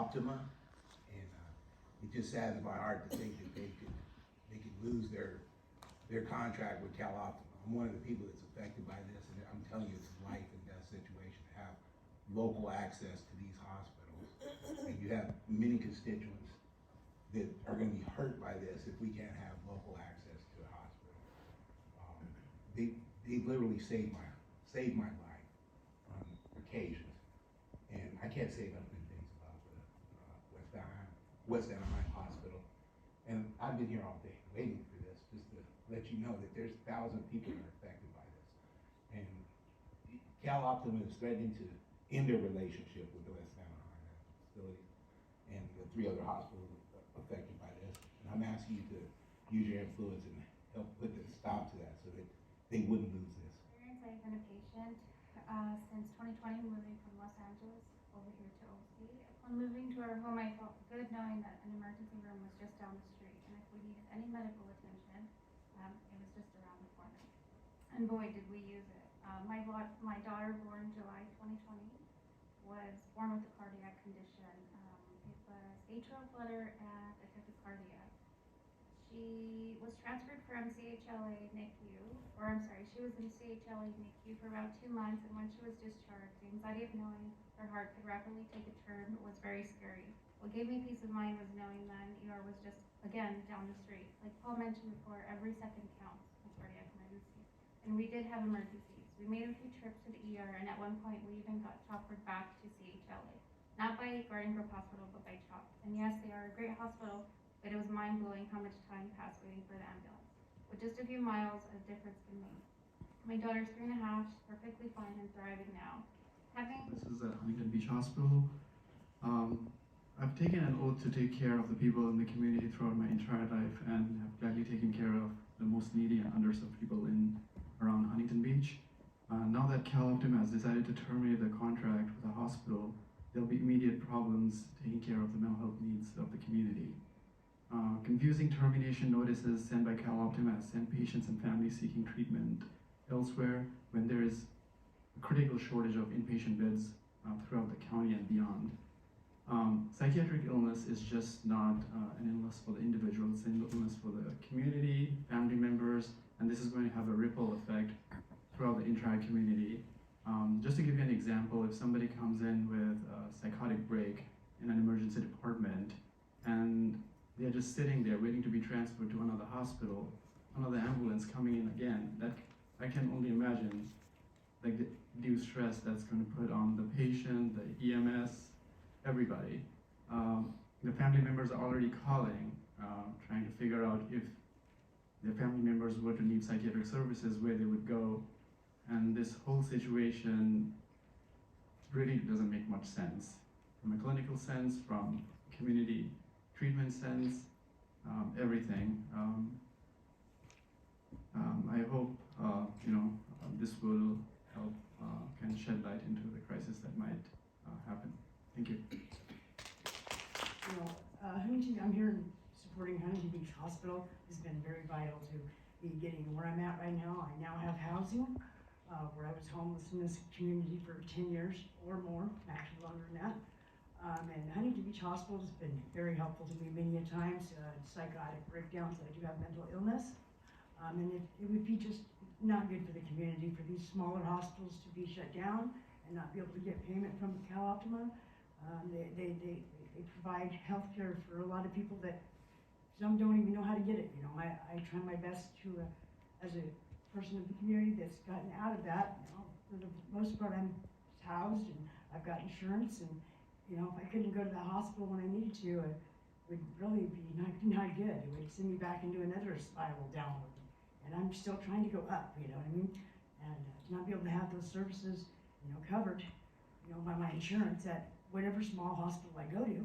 Optima, and it just saddens my heart to think that they could lose their contract with Cal Optima. I'm one of the people that's affected by this, and I'm telling you, it's a life and death situation to have local access to these hospitals. And you have many constituents that are gonna be hurt by this if we can't have local access to a hospital. They literally saved my life on occasions, and I can't say enough good things about the West Anaheim Hospital. And I've been here all day waiting for this, just to let you know that there's thousands of people that are affected by this. And Cal Optima is threatening to end their relationship with the West Anaheim facility and the 3 other hospitals affected by this. And I'm asking you to use your influence and help put a stop to that so that they wouldn't lose this. I've been a patient since 2020, moving from Los Angeles over here to OC. Upon moving to our home, I felt good knowing that an emergency room was just down the street, and if we needed any medical attention, it was just around the corner. And boy, did we use it. My daughter, born July 2020, was born with a cardiac condition. It was atrial flutter and a tachycardia. She was transferred from CHLA NICU, or I'm sorry, she was in CHLA NICU for about 2 months, and when she was discharged, the anxiety of knowing her heart could rapidly take a turn was very scary. What gave me peace of mind was knowing that an ER was just, again, down the street. Like Paul mentioned before, every second counts in cardiac emergencies. And we did have emergencies. We made a few trips to the ER, and at one point we even got choppered back to CHLA. Not by Garden Grove Hospital, but by CHOP. And yes, they are a great hospital, but it was mind-blowing how much time passed waiting for the ambulance. With just a few miles, a difference can make. My daughter's 3 and a half, she's perfectly fine and thriving now. This is at Huntington Beach Hospital. I've taken an oath to take care of the people in the community throughout my entire life, and have gladly taken care of the most needy and underserved people around Huntington Beach. Now that Cal Optima has decided to terminate the contract with the hospital, there'll be immediate problems taking care of the mental health needs of the community. Confusing termination notices sent by Cal Optima has sent patients and families seeking treatment elsewhere when there is a critical shortage of inpatient beds throughout the county and beyond. Psychiatric illness is just not an illness for the individual, it's an illness for the community, family members, and this is going to have a ripple effect throughout the entire community. Just to give you an example, if somebody comes in with a psychotic break in an emergency department and they're just sitting there waiting to be transferred to another hospital, another ambulance coming in again, that I can only imagine like the due stress that's going to put on the patient, the EMS, everybody. The family members are already calling, trying to figure out if their family members were to need psychiatric services, where they would go. And this whole situation really doesn't make much sense. From a clinical sense, from community treatment sense, everything. I hope this will help kind of shed light into the crisis that might happen. Thank you. Huntington, I'm here supporting Huntington Beach Hospital. Has been very vital to me getting where I'm at right now. I now have housing, where I was homeless in this community for 10 years or more, actually longer than that. And Huntington Beach Hospital has been very helpful to me many a times, psychotic breakdowns, that I do have mental illness. And it would be just not good for the community for these smaller hospitals to be shut down and not be able to get payment from Cal Optima. They provide health care for a lot of people that some don't even know how to get it. I try my best to, as a person of the community that's gotten out of that, for the most part I'm housed and I've got insurance, and if I couldn't go to the hospital when I needed to, it would really be not good. It would send me back into another spiral downward. And I'm still trying to go up, you know what I mean? And to not be able to have those services, covered, by my insurance at whatever small hospital I go to,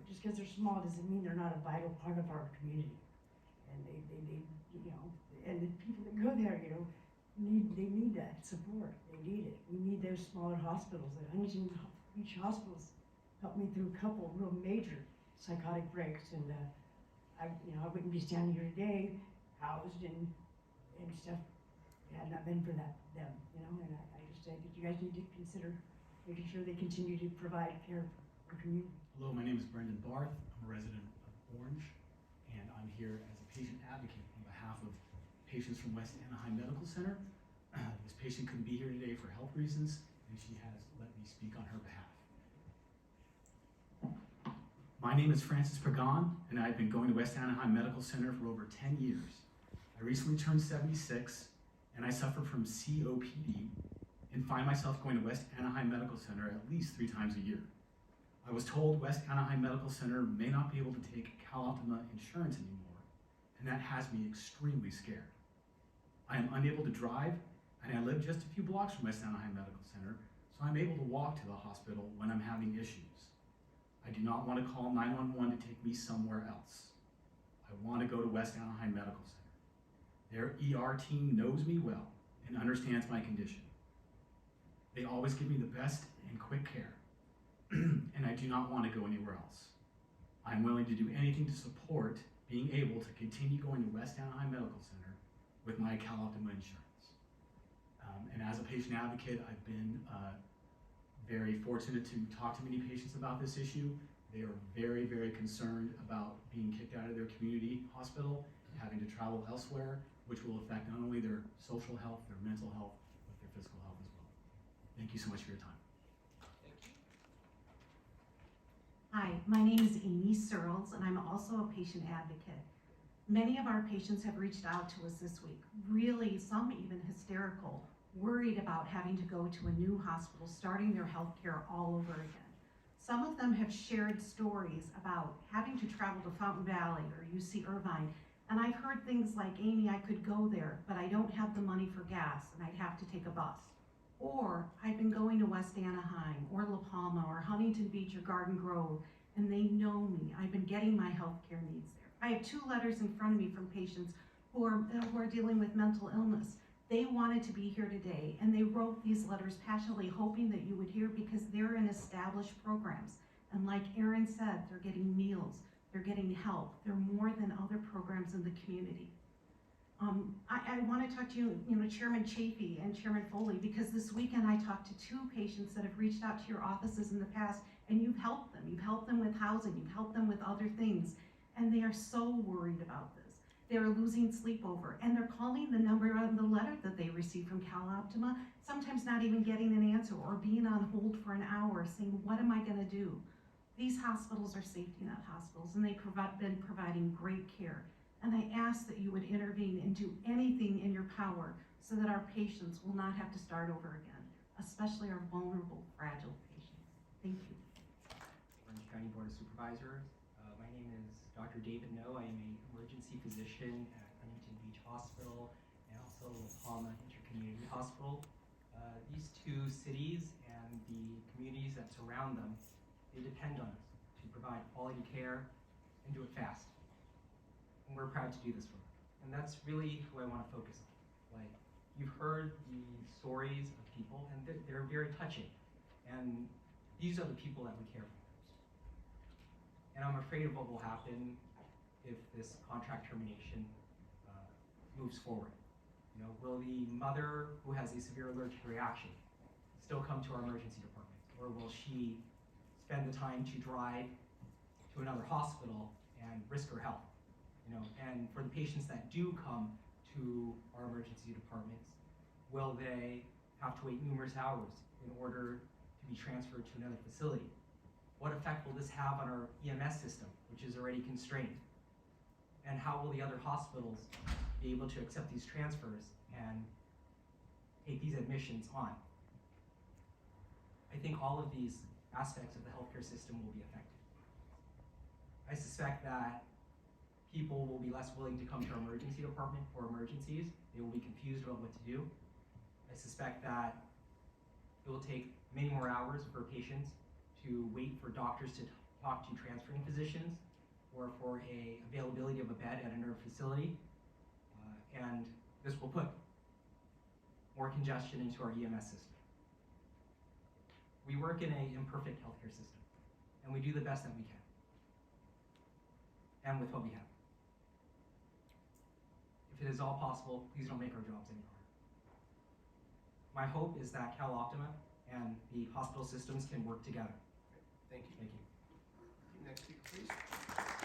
just because they're small doesn't mean they're not a vital part of our community. And they and the people that go there, need that support. They need it. We need those smaller hospitals. The Huntington Beach Hospitals helped me through a couple of real major psychotic breaks, and I wouldn't be standing here today, housed and stuff, had not been for them, and I just say that you guys need to consider making sure they continue to provide care for our community. is Brendan Barth. I'm a resident of Orange, and I'm here as a patient advocate on behalf of patients from West Anaheim Medical Center. This patient couldn't be here today for health reasons, and she has let me speak on her behalf. My name is Francis Pagan, and I've been going to West Anaheim Medical Center for over 10 years. I recently turned 76, and I suffer from COPD and find myself going to West Anaheim Medical Center at least 3 times a year. I was told West Anaheim Medical Center may not be able to take CalOptima insurance anymore, and that has me extremely scared. I am unable to drive, and I live just a few blocks from West Anaheim Medical Center, so I'm able to walk to the hospital when I'm having issues. I do not want to call 911 to take me somewhere else. I want to go to West Anaheim Medical Center. Their ER team knows me well and understands my condition. They always give me the best and quick care, and I do not want to go anywhere else. I'm willing to do anything to support being able to continue going to West Anaheim Medical Center with my CalOptima insurance. And as a patient advocate, I've been very fortunate to talk to many patients about this issue. They are very, very concerned about being kicked out of their community hospital and having to travel elsewhere, which will affect not only their social health, their mental health, but their physical health as well. Thank you so much for your time. Hi, my name is Amy Searles, and I'm also a patient advocate. Many of our patients have reached out to us this week, really some even hysterical, worried about having to go to a new hospital, starting their health care all over again. Some of them have shared stories about having to travel to Fountain Valley or UC Irvine, and I've heard things like, Amy, I could go there, but I don't have the money for gas, and I'd have to take a bus. Or I've been going to West Anaheim or La Palma or Huntington Beach or Garden Grove, and they know me. I've been getting my health care needs there. I have 2 letters in front of me from patients who are dealing with mental illness. They wanted to be here today, and they wrote these letters passionately hoping that you would hear, because they're in established programs. And like Erin said, they're getting meals, they're getting help. They're more than other programs in the community. I want to talk to you, Chairman Chafee and Chairman Foley, because this weekend I talked to 2 patients that have reached out to your offices in the past, and you've helped them. You've helped them with housing, you've helped them with other things, and they are so worried about this. They're losing sleep over, and they're calling the number on the letter that they received from CalOptima, sometimes not even getting an answer or being on hold for an hour saying, what am I gonna do? These hospitals are safety net hospitals, and they've been providing great care. And I ask that you would intervene and do anything in your power so that our patients will not have to start over again, especially our vulnerable, fragile patients. Thank you. Orange County Board of Supervisors. My name is Dr. David No. I am an emergency physician at Huntington Beach Hospital and also La Palma Intercommunity Hospital. These 2 cities and the communities that surround them, they depend on us to provide quality care and do it fast. And we're proud to do this for them. And that's really who I want to focus on. Like, you've heard the stories of people, and they're very touching. And these are the people that we care for. And I'm afraid of what will happen if this contract termination moves forward. Will the mother who has a severe allergic reaction still come to our emergency department? Or will she spend the time to drive to another hospital and risk her health? And for the patients that do come to our emergency departments, will they have to wait numerous hours in order to be transferred to another facility? What effect will this have on our EMS system, which is already constrained? And how will the other hospitals be able to accept these transfers and take these admissions on? I think all of these aspects of the healthcare system will be affected. I suspect that people will be less willing to come to our emergency department for emergencies. They will be confused about what to do. I suspect that it will take many more hours for patients to wait for doctors to talk to transferring physicians or for a availability of a bed at another facility. And this will put more congestion into our EMS system. We work in an imperfect healthcare system, and we do the best that we can, and with what we have. If it is all possible, please don't make our jobs any harder. My hope is that CalOptima and the hospital systems can work together. Thank you. Thank you.